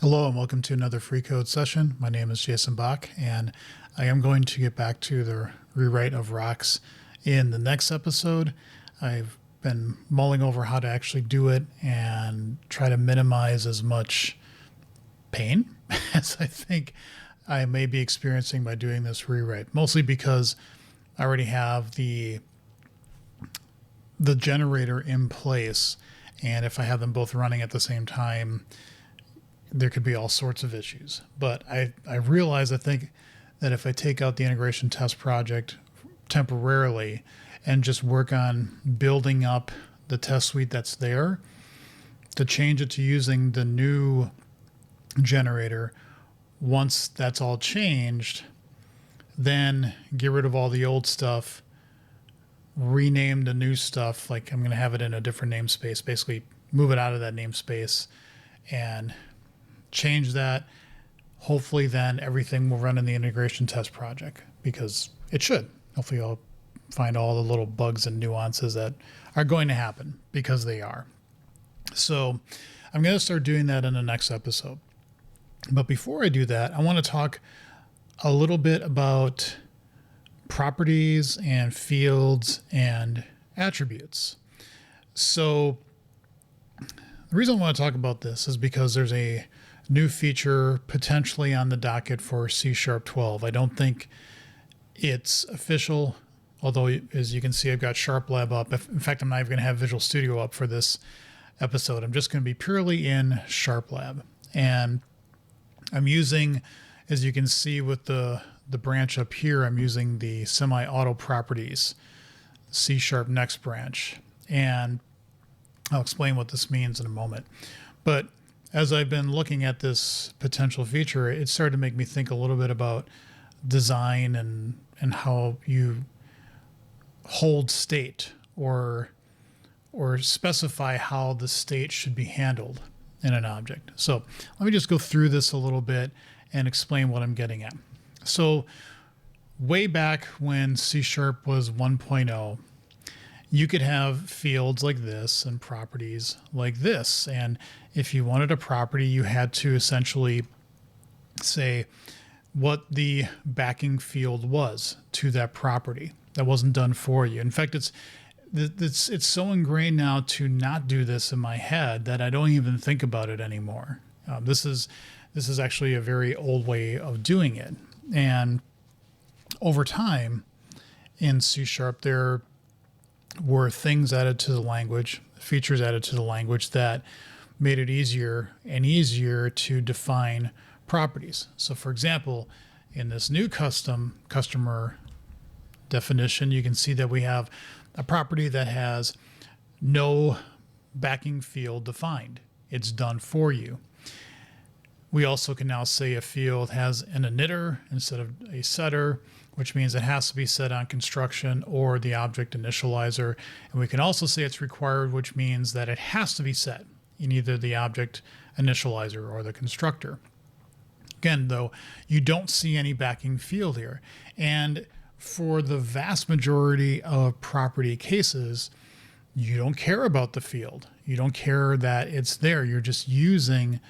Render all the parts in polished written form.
Hello and welcome to another free code session. My name is Jason Bach, and I am going to get back to the rewrite of rocks in the next episode. I've been mulling over how to actually do it and try to minimize as much pain as I think I may be experiencing by doing this rewrite, mostly because I already have the generator in place, and if I have them both running at the same time, there could be all sorts of issues. But I realize, I think, that if I take out the integration test project temporarily and just work on building up the test suite that's there, to change it to using the new generator, once that's all changed, then get rid of all the old stuff, rename the new stuff, like I'm going to have it in a different namespace, basically move it out of that namespace and change that. Hopefully then everything will run in the integration test project, because it should. Hopefully I'll find all the little bugs and nuances that are going to happen, because they are. So I'm going to start doing that in the next episode. But before I do that, I want to talk a little bit about properties and fields and attributes. So the reason I want to talk about this is because there's a new feature potentially on the docket for C# 12. I don't think it's official, although as you can see, I've got SharpLab up. In fact, I'm not even going to have Visual Studio up for this episode. I'm just going to be purely in SharpLab. And I'm using, as you can see with the branch up here, I'm using the semi-auto properties C# next branch. And I'll explain what this means in a moment. But as I've been looking at this potential feature, it started to make me think a little bit about design and how you hold state or specify how the state should be handled in an object. So let me just go through this a little bit and explain what I'm getting at. So way back when C# was 1.0, you could have fields like this and properties like this. And if you wanted a property, you had to essentially say what the backing field was to that property. That wasn't done for you. In fact, it's so ingrained now to not do this in my head that I don't even think about it anymore. This is actually a very old way of doing it. And over time in C# there were things added to the language, features added to the language that made it easier and easier to define properties. So for example, in this new customer definition, you can see that we have a property that has no backing field defined. It's done for you. We also can now say a field has an emitter instead of a setter, which means it has to be set on construction or the object initializer. And we can also say it's required, which means that it has to be set in either the object initializer or the constructor. Again, though, you don't see any backing field here. And for the vast majority of property cases, you don't care about the field. You don't care that it's there. You're just using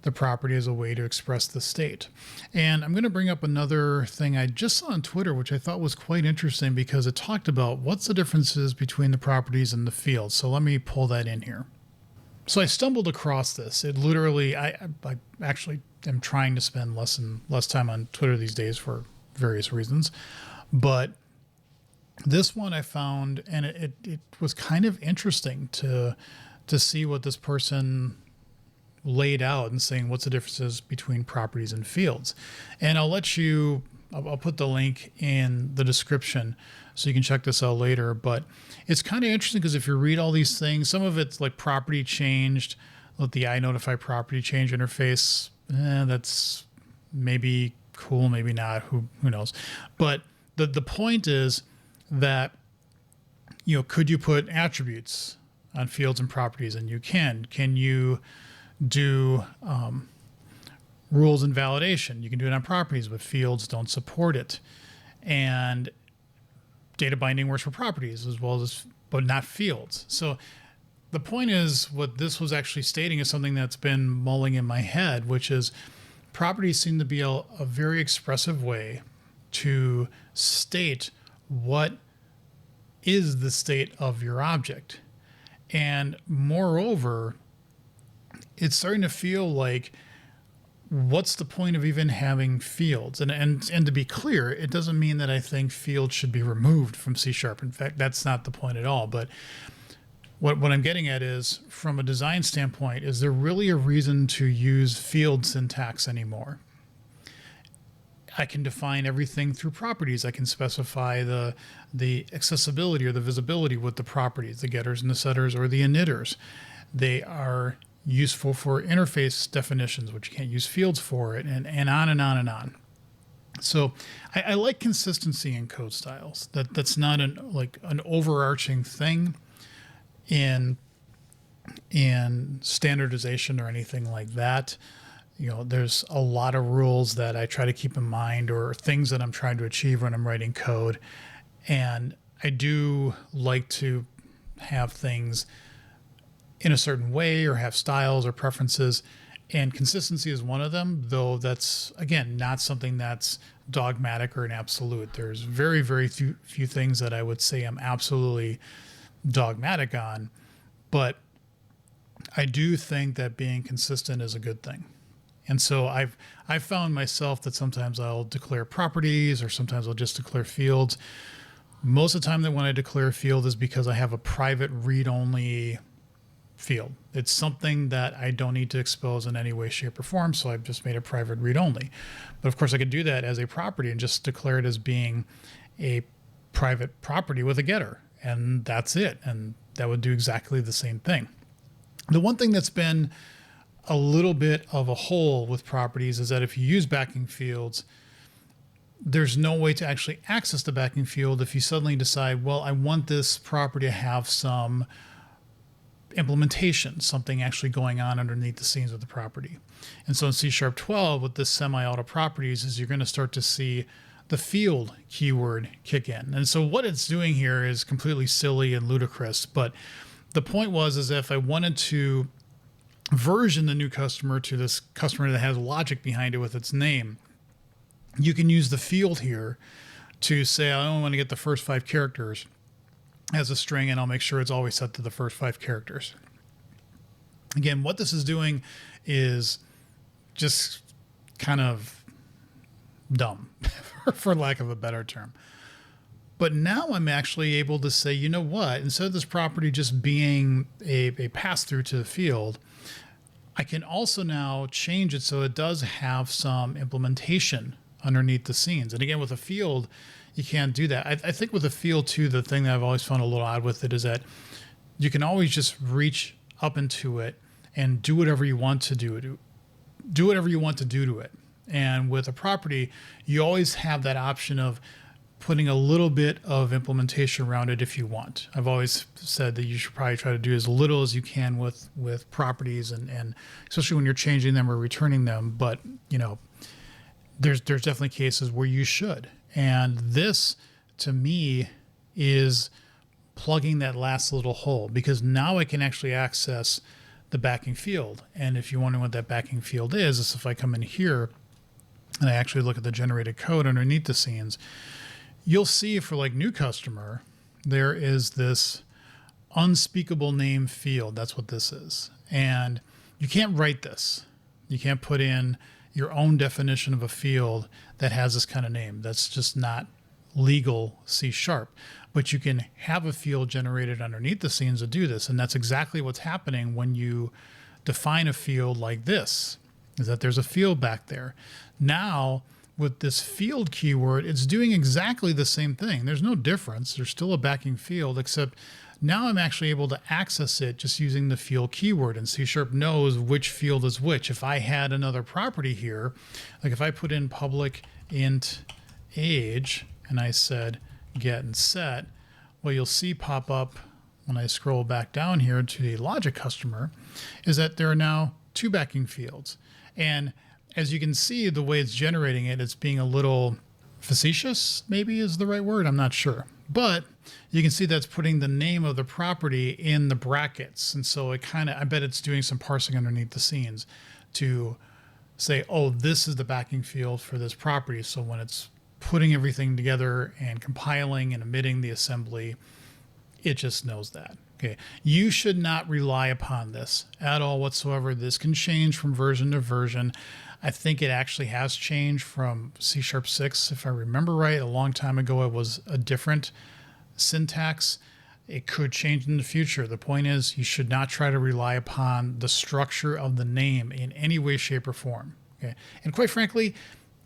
the property as a way to express the state. And I'm going to bring up another thing I just saw on Twitter, which I thought was quite interesting, because it talked about what's the differences between the properties and the fields. So let me pull that in here. So I stumbled across this. It literally, I actually am trying to spend less time on Twitter these days for various reasons. But this one I found, and it was kind of interesting to see what this person laid out and saying what's the differences between properties and fields. And I'll put the link in the description so you can check this out later. But it's kind of interesting, because if you read all these things, some of it's like property changed, let the iNotify property change interface. That's maybe cool, maybe not, who knows. But the point is that, could you put attributes on fields and properties? And you can. Can you do rules and validation? You can do it on properties, but fields don't support it. And data binding works for properties as well as, but not fields. So The point is, what this was actually stating is something that's been mulling in my head, which is properties seem to be a very expressive way to state what is the state of your object. And moreover, it's starting to feel like, what's the point of even having fields? And to be clear, it doesn't mean that I think fields should be removed from C#. In fact, that's not the point at all. But what I'm getting at is, from a design standpoint, is there really a reason to use field syntax anymore? I can define everything through properties. I can specify the accessibility or the visibility with the properties, the getters and the setters or the initters. They are useful for interface definitions, which you can't use fields for it, and on and on and on. So I like consistency in code styles. That's not an overarching thing in standardization or anything like that. There's a lot of rules that I try to keep in mind, or things that I'm trying to achieve when I'm writing code. And I do like to have things in a certain way, or have styles or preferences. And consistency is one of them, though that's, again, not something that's dogmatic or an absolute. There's very, very few things that I would say I'm absolutely dogmatic on. But I do think that being consistent is a good thing. And so I've found myself that sometimes I'll declare properties, or sometimes I'll just declare fields. Most of the time that when I declare a field is because I have a private read-only field. It's something that I don't need to expose in any way, shape, or form, so I've just made a private read-only. But of course I could do that as a property and just declare it as being a private property with a getter, and that's it. And that would do exactly the same thing. The one thing that's been a little bit of a hole with properties is that if you use backing fields, there's no way to actually access the backing field if you suddenly decide, well, I want this property to have some implementation, something actually going on underneath the scenes of the property. And so in C#12 with this semi-auto properties is you're going to start to see the field keyword kick in. And so what it's doing here is completely silly and ludicrous. But the point is if I wanted to version the new customer to this customer that has logic behind it with its name, you can use the field here to say, I only want to get the first 5 characters as a string, and I'll make sure it's always set to the first 5 characters. Again, what this is doing is just kind of dumb, for lack of a better term. But now I'm actually able to say, you know what, instead of this property just being a pass-through to the field, I can also now change it so it does have some implementation underneath the scenes. And again, with a field, you can't do that. I think with a field too, the thing that I've always found a little odd with it is that you can always just reach up into it and do whatever you want to do whatever you want to do to it. And with a property, you always have that option of putting a little bit of implementation around it if you want. I've always said that you should probably try to do as little as you can with properties, and especially when you're changing them or returning them. But there's definitely cases where you should. And this, to me, is plugging that last little hole, because now I can actually access the backing field. And if you're wondering what that backing field is if I come in here and I actually look at the generated code underneath the scenes, you'll see for like new customer, there is this unspeakable name field. That's what this is. And you can't write this. You can't put in your own definition of a field that has this kind of name. That's just not legal C#. But you can have a field generated underneath the scenes to do this. And that's exactly what's happening when you define a field like this, is that there's a field back there. Now, with this field keyword, it's doing exactly the same thing. There's no difference. There's still a backing field, except now I'm actually able to access it just using the field keyword, and C# knows which field is which. If I had another property here, like if I put in public int age and I said get and set, what you'll see pop up when I scroll back down here to the logic customer is that there are now 2 backing fields. And as you can see, the way it's generating it, it's being a little facetious, maybe is the right word. I'm not sure. But you can see that's putting the name of the property in the brackets. And so it kind of, I bet it's doing some parsing underneath the scenes to say, oh, this is the backing field for this property. So when it's putting everything together and compiling and emitting the assembly, it just knows that. Okay, you should not rely upon this at all whatsoever. This can change from version to version. I think it actually has changed from C#6. If I remember right, a long time ago, it was a different syntax. It could change in the future. The point is, you should not try to rely upon the structure of the name in any way, shape, or form. Okay, and quite frankly,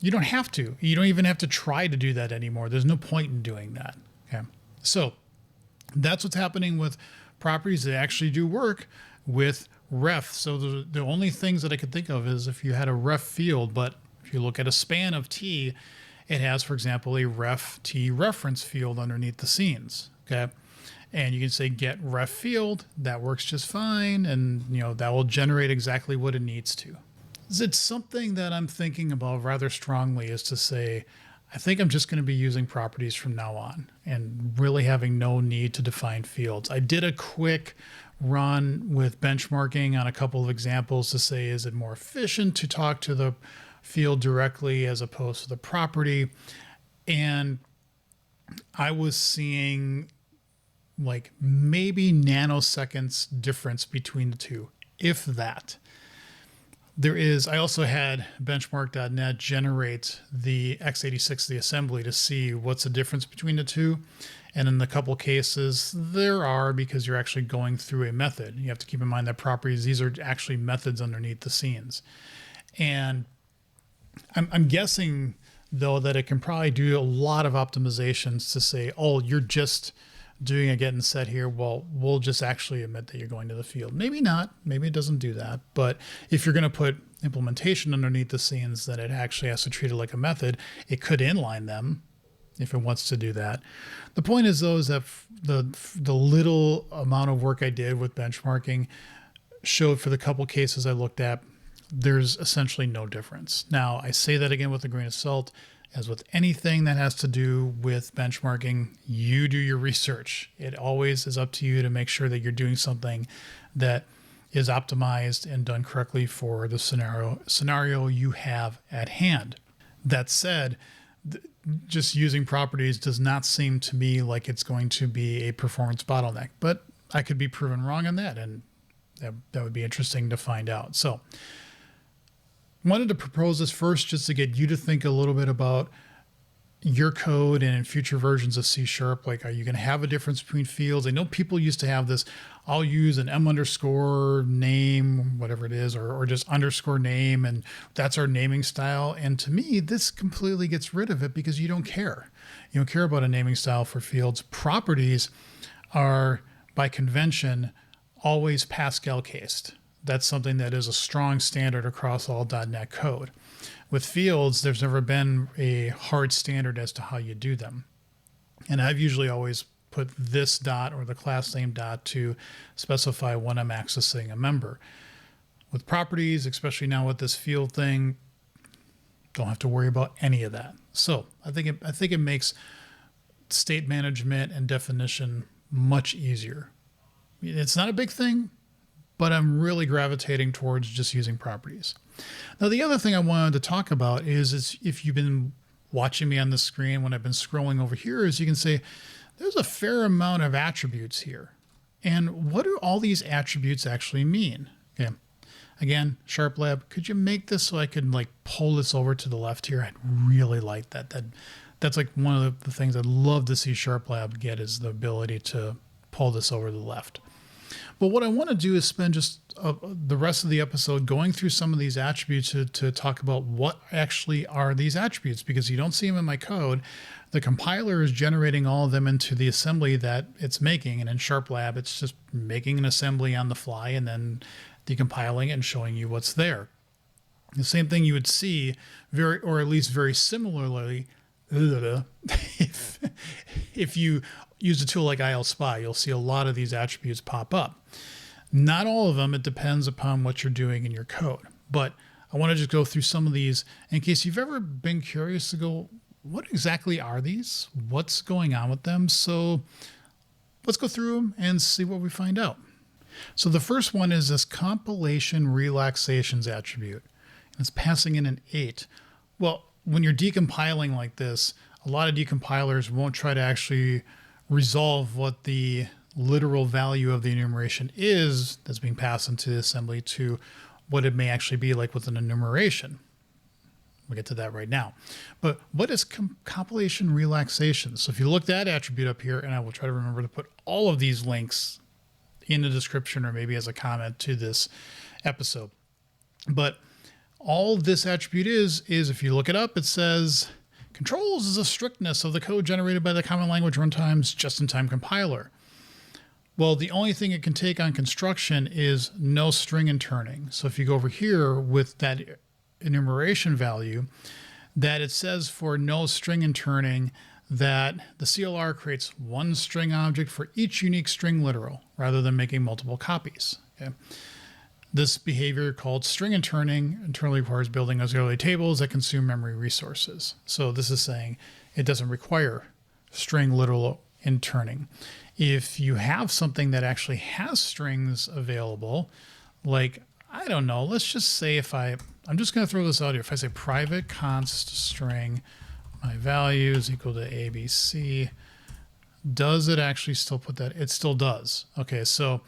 you don't have to. You don't even have to try to do that anymore. There's no point in doing that. Okay, so that's what's happening with properties that actually do work with ref. So the only things that I could think of is if you had a ref field, but if you look at a span of T, it has, for example, a ref T reference field underneath the scenes. Okay, and you can say get ref field. That works just fine, and that will generate exactly what it needs to. It's something that I'm thinking about rather strongly, is to say, I think I'm just going to be using properties from now on and really having no need to define fields. I did a quick run with benchmarking on a couple of examples to say, is it more efficient to talk to the field directly as opposed to the property? And I was seeing like maybe nanoseconds difference between the two, if that. I also had benchmark.net generate the x86, the assembly, to see what's the difference between the two. And in a couple cases, there are, because you're actually going through a method. You have to keep in mind that properties, these are actually methods underneath the scenes. And I'm guessing, though, that it can probably do a lot of optimizations to say, oh, you're just doing a get and set here. Well, we'll just actually admit that you're going to the field. Maybe not. Maybe it doesn't do that. But if you're going to put implementation underneath the scenes that it actually has to treat it like a method, it could inline them if it wants to do that. The point is, though, is that the little amount of work I did with benchmarking showed, for the couple cases I looked at, there's essentially no difference. Now, I say that again with a grain of salt. As with anything that has to do with benchmarking, you do your research. It always is up to you to make sure that you're doing something that is optimized and done correctly for the scenario you have at hand. That said, just using properties does not seem to me like it's going to be a performance bottleneck, but I could be proven wrong on that, and that would be interesting to find out. So wanted to propose this first just to get you to think a little bit about your code and in future versions of C#. Like, are you going to have a difference between fields? I know people used to have this, I'll use an M underscore name, whatever it is, or just underscore name, and that's our naming style. And to me, this completely gets rid of it because you don't care. You don't care about a naming style for fields. Properties are, by convention, always Pascal cased. That's something that is a strong standard across all .NET code. With fields, there's never been a hard standard as to how you do them. And I've usually always put this dot or the class name dot to specify when I'm accessing a member. With properties, especially now with this field thing, don't have to worry about any of that. So I think it makes state management and definition much easier. It's not a big thing, but I'm really gravitating towards just using properties. Now, the other thing I wanted to talk about is if you've been watching me on the screen when I've been scrolling over here, is you can say there's a fair amount of attributes here. And what do all these attributes actually mean? Okay. Again, SharpLab, could you make this so I could like pull this over to the left here? I'd really like that. That's like one of the things I'd love to see SharpLab get, is the ability to pull this over to the left. But what I want to do is spend just the rest of the episode going through some of these attributes to talk about what actually are these attributes, because you don't see them in my code. The compiler is generating all of them into the assembly that it's making. And in SharpLab, it's just making an assembly on the fly and then decompiling it and showing you what's there. The same thing you would see or at least very similarly, if you use a tool like ILSpy, you'll see a lot of these attributes pop up. Not all of them. It depends upon what you're doing in your code. But I want to just go through some of these in case you've ever been curious to go, what exactly are these? What's going on with them? So let's go through them and see what we find out. So the first one is this compilation relaxations attribute. It's passing in an 8. Well, when you're decompiling like this, a lot of decompilers won't try to actually resolve what the literal value of the enumeration is that's being passed into the assembly to what it may actually be like with an enumeration. We'll get to that right now. But what is compilation relaxation? So if you look that attribute up here, and I will try to remember to put all of these links in the description or maybe as a comment to this episode. But all this attribute is if you look it up, it says controls is a strictness of the code generated by the Common Language Runtime's just-in-time compiler. Well, the only thing it can take on construction is no string interning. So if you go over here with that enumeration value, that it says for no string interning that the CLR creates one string object for each unique string literal rather than making multiple copies. Okay? This behavior called string interning internally requires building auxiliary tables that consume memory resources. So this is saying it doesn't require string literal interning. If you have something that actually has strings available, like, I don't know, let's just say I'm just going to throw this out here. If I say private const string, my value is equal to ABC, does it actually still put that? It still does. Okay, so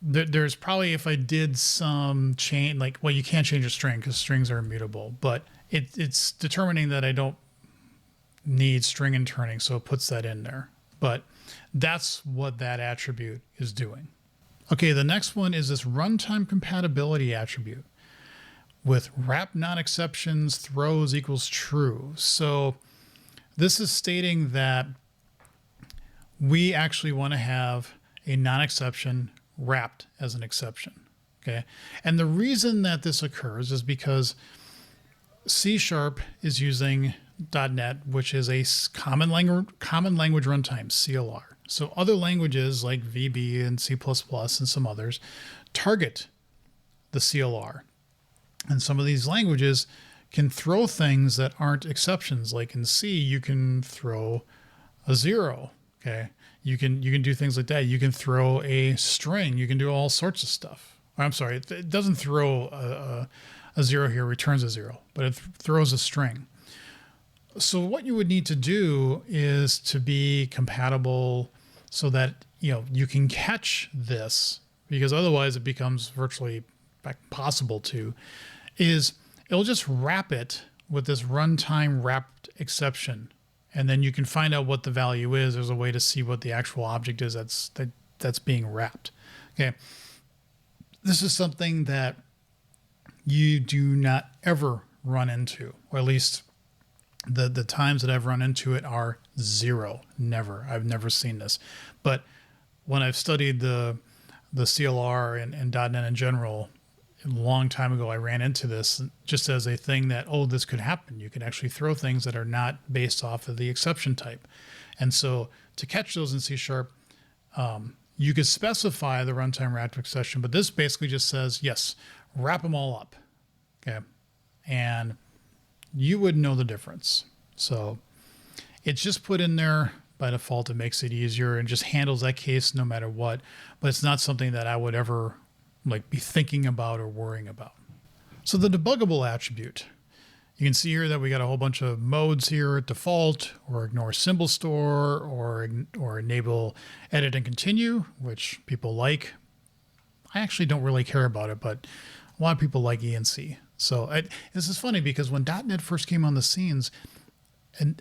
there's probably, if I did some change, like, well, you can't change a string because strings are immutable, but it's determining that I don't need string interning, so it puts that in there. But that's what that attribute is doing. Okay, the next one is this runtime compatibility attribute with wrap non-exceptions throws equals true. So this is stating that we actually want to have a non-exception wrapped as an exception. Okay, and the reason that this occurs is because C# is using .NET, which is a common language runtime, CLR. So other languages like VB and C++ and some others target the CLR. And some of these languages can throw things that aren't exceptions. Like in C, you can throw a 0. Okay, you can do things like that. You can throw a string. You can do all sorts of stuff. I'm sorry, it doesn't throw a 0 here, returns a 0, but it throws a string. So what you would need to do is to be compatible so that you can catch this, because otherwise it becomes virtually impossible to, is it'll just wrap it with this runtime wrapped exception. And then you can find out what the value is. There's a way to see what the actual object is that's being wrapped. Okay. This is something that you do not ever run into, or at least the times that I've run into it are 0. Never. I've never seen this. But when I've studied the CLR and .NET in general, a long time ago, I ran into this just as a thing that, this could happen. You can actually throw things that are not based off of the exception type. And so to catch those in C#, you could specify the runtime wrapped exception, but this basically just says, yes, wrap them all up. Okay. And you would know the difference. So it's just put in there by default. It makes it easier and just handles that case no matter what. But it's not something that I would ever be thinking about or worrying about. So the debuggable attribute, you can see here that we got a whole bunch of modes here at default, or ignore symbol store, or enable edit and continue, which people like. I actually don't really care about it, but a lot of people like E and C. So this is funny because when .NET first came on the scenes,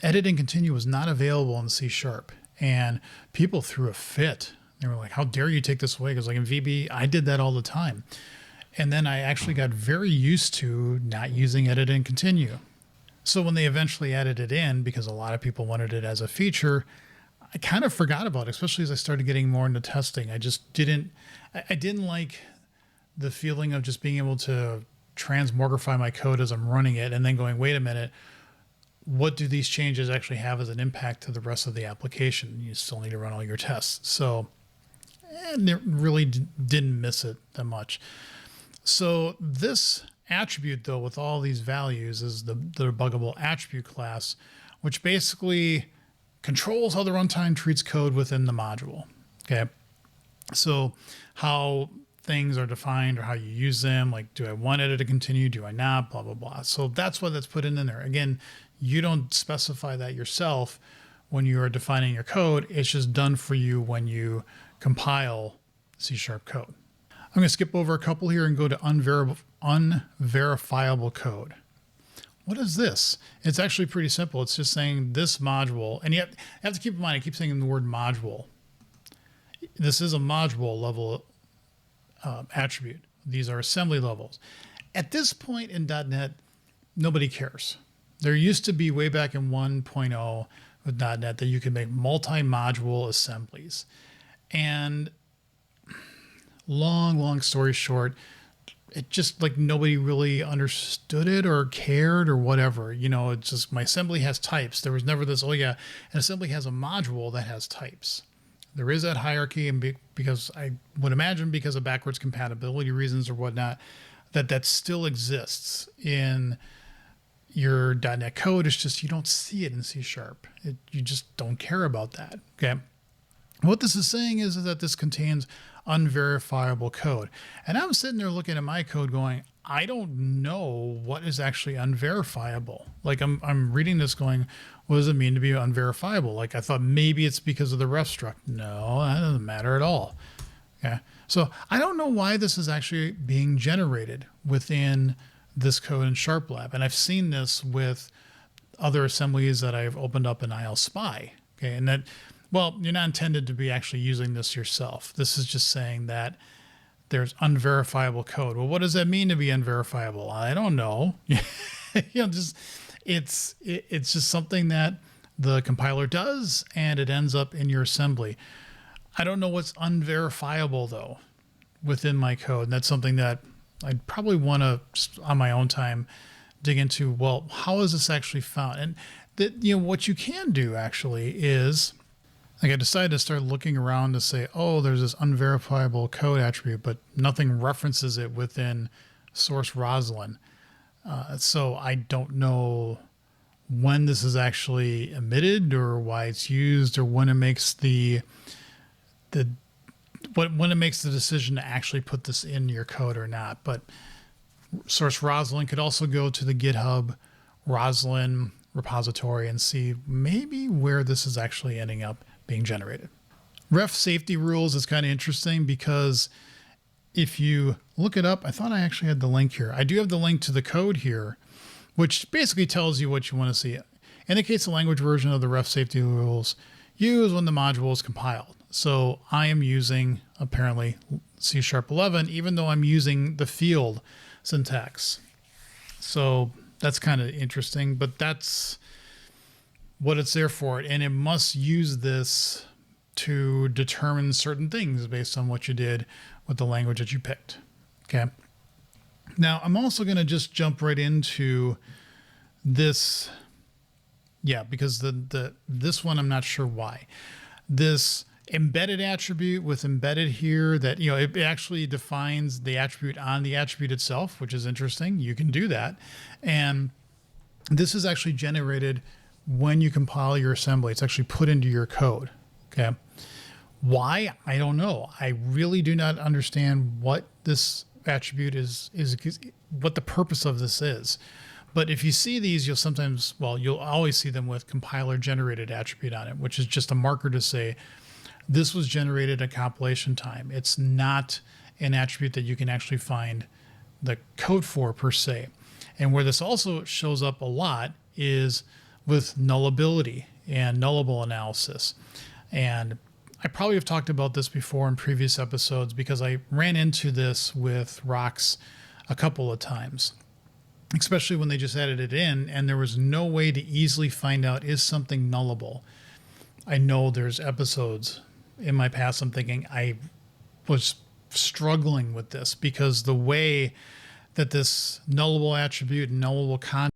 edit and continue was not available in C#, and people threw a fit. They were like, how dare you take this away? Because like in VB, I did that all the time. And then I actually got very used to not using edit and continue. So when they eventually added it in, because a lot of people wanted it as a feature, I kind of forgot about it, especially as I started getting more into testing. I didn't like the feeling of just being able to transmogrify my code as I'm running it and then going, wait a minute, what do these changes actually have as an impact to the rest of the application? You still need to run all your tests. So really didn't miss it that much. So this attribute, though, with all these values is the debuggable attribute class, which basically controls how the runtime treats code within the module. Okay. So how things are defined or how you use them, like do I want it to continue, do I not, blah, blah, blah. So that's what that's put in there. Again, you don't specify that yourself when you are defining your code. It's just done for you when you compile C# code. I'm going to skip over a couple here and go to unverifiable code. What is this? It's actually pretty simple. It's just saying this module, and you have to keep in mind, I keep saying the word module. This is a module level attribute. These are assembly levels. At this point in .NET, nobody cares. There used to be way back in 1.0 with .NET that you could make multi-module assemblies. And long story short, it just like nobody really understood it or cared or whatever. You know, it's just my assembly has types. There was never this, oh yeah, an assembly has a module that has types. There is that hierarchy, and because I would imagine because of backwards compatibility reasons or whatnot, that still exists in your .NET code. It's just you don't see it in C#. You just don't care about that. Okay. What this is saying is that this contains unverifiable code. And I'm sitting there looking at my code going, I don't know what is actually unverifiable. Like I'm reading this going, what does it mean to be unverifiable? Like I thought maybe it's because of the ref struct. No, that doesn't matter at all. Okay. So I don't know why this is actually being generated within this code in SharpLab. And I've seen this with other assemblies that I've opened up in ILSpy. Okay. And that, well, you're not intended to be actually using this yourself. This is just saying that there's unverifiable code. Well, what does that mean to be unverifiable? I don't know. It's just something that the compiler does, and it ends up in your assembly. I don't know what's unverifiable though within my code. And that's something that I'd probably want to, on my own time, dig into. Well, how is this actually found? And what you can do actually is, like I decided to start looking around to say, oh, there's this unverifiable code attribute, but nothing references it within source Roslyn. So I don't know when this is actually emitted or why it's used or when it makes when it makes the decision to actually put this in your code or not. But source Roslyn could also go to the GitHub Roslyn repository and see maybe where this is actually ending up being generated. Ref safety rules is kind of interesting because if you look it up, I thought I actually had the link here. I do have the link to the code here, which basically tells you what you want to see. Indicates the language version of the ref safety rules used when the module is compiled. So I am using apparently C#11, even though I'm using the field syntax. So that's kind of interesting, but that's what it's there for. And it must use this to determine certain things based on what you did with the language that you picked. Okay. Now I'm also going to just jump right into this. Yeah, because this one, I'm not sure why. This embedded attribute with embedded here that, it actually defines the attribute on the attribute itself, which is interesting. You can do that. And this is actually generated when you compile your assembly. It's actually put into your code. Okay. Why? I don't know. I really do not understand what this attribute is what the purpose of this is. But if you see these, you'll always see them with compiler generated attribute on it, which is just a marker to say this was generated at compilation time. It's not an attribute that you can actually find the code for per se. And where this also shows up a lot is with nullability and nullable analysis. And I probably have talked about this before in previous episodes because I ran into this with rocks a couple of times, especially when they just added it in and there was no way to easily find out, is something nullable? I know there's episodes in my past I'm thinking I was struggling with this because the way that this nullable attribute and nullable content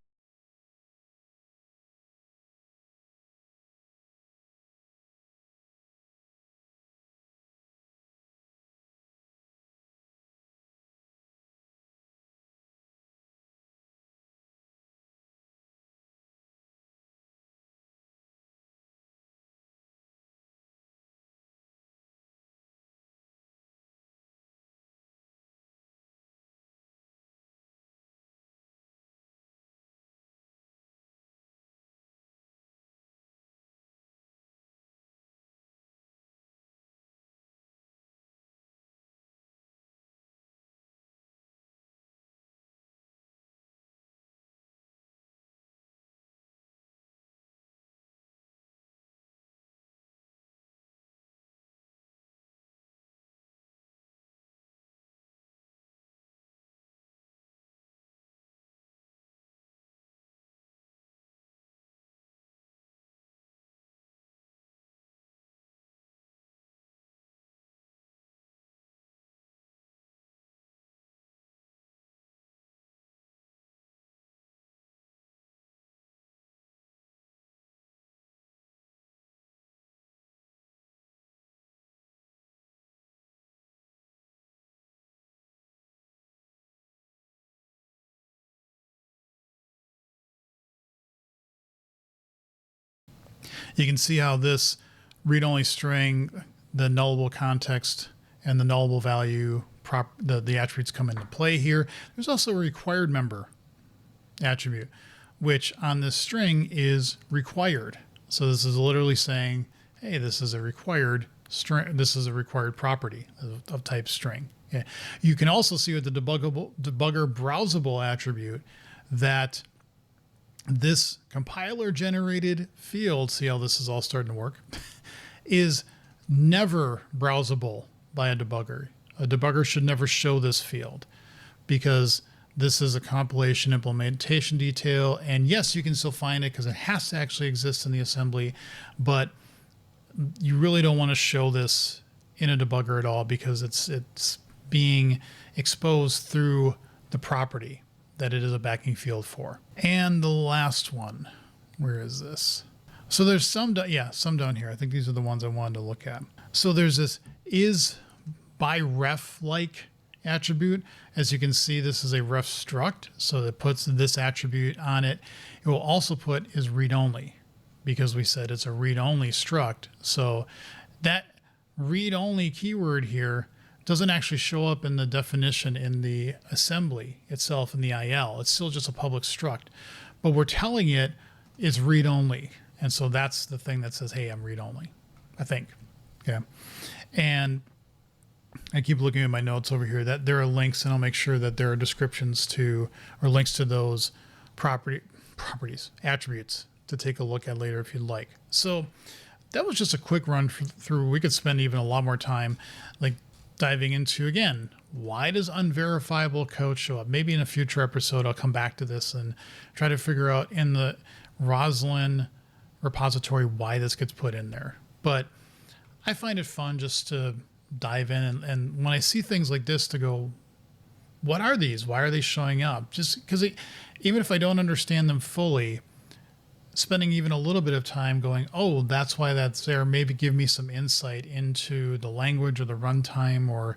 You can see how this read-only string, the nullable context and the nullable value, the attributes come into play here. There's also a required member attribute, which on this string is required. So this is literally saying, hey, this is a required string. This is a required property of type string. Yeah. You can also see with the debugger browsable attribute that this compiler generated field, see how this is all starting to work, is never browsable by a debugger. A debugger should never show this field because this is a compilation implementation detail. And yes, you can still find it because it has to actually exist in the assembly, but you really don't want to show this in a debugger at all because it's being exposed through the property that it is a backing field for. And the last one, where is this? So there's some down here. I think these are the ones I wanted to look at. So there's this is by ref like attribute. As you can see, this is a ref struct. So it puts this attribute on it. It will also put is read only because we said it's a read only struct. So that read only keyword here doesn't actually show up in the definition in the assembly itself in the IL. It's still just a public struct, but we're telling it is read only. And so that's the thing that says, hey, I'm read only, I think. Okay. And I keep looking at my notes over here that there are links, and I'll make sure that there are descriptions to, or links to those attributes to take a look at later if you'd like. So that was just a quick run through. We could spend even a lot more time like diving into, again, why does unverifiable code show up? Maybe in a future episode, I'll come back to this and try to figure out in the Roslyn repository why this gets put in there. But I find it fun just to dive in and when I see things like this to go, what are these? Why are they showing up? Just because even if I don't understand them fully, spending even a little bit of time going, oh, that's why that's there, maybe give me some insight into the language or the runtime or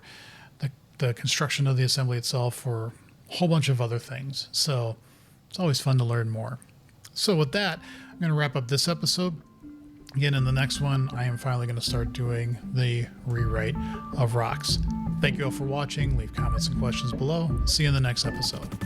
the construction of the assembly itself or a whole bunch of other things. So it's always fun to learn more. So with that, I'm going to wrap up this episode. Again, in the next one, I am finally going to start doing the rewrite of rocks. Thank you all for watching. Leave comments and questions below. See you in the next episode.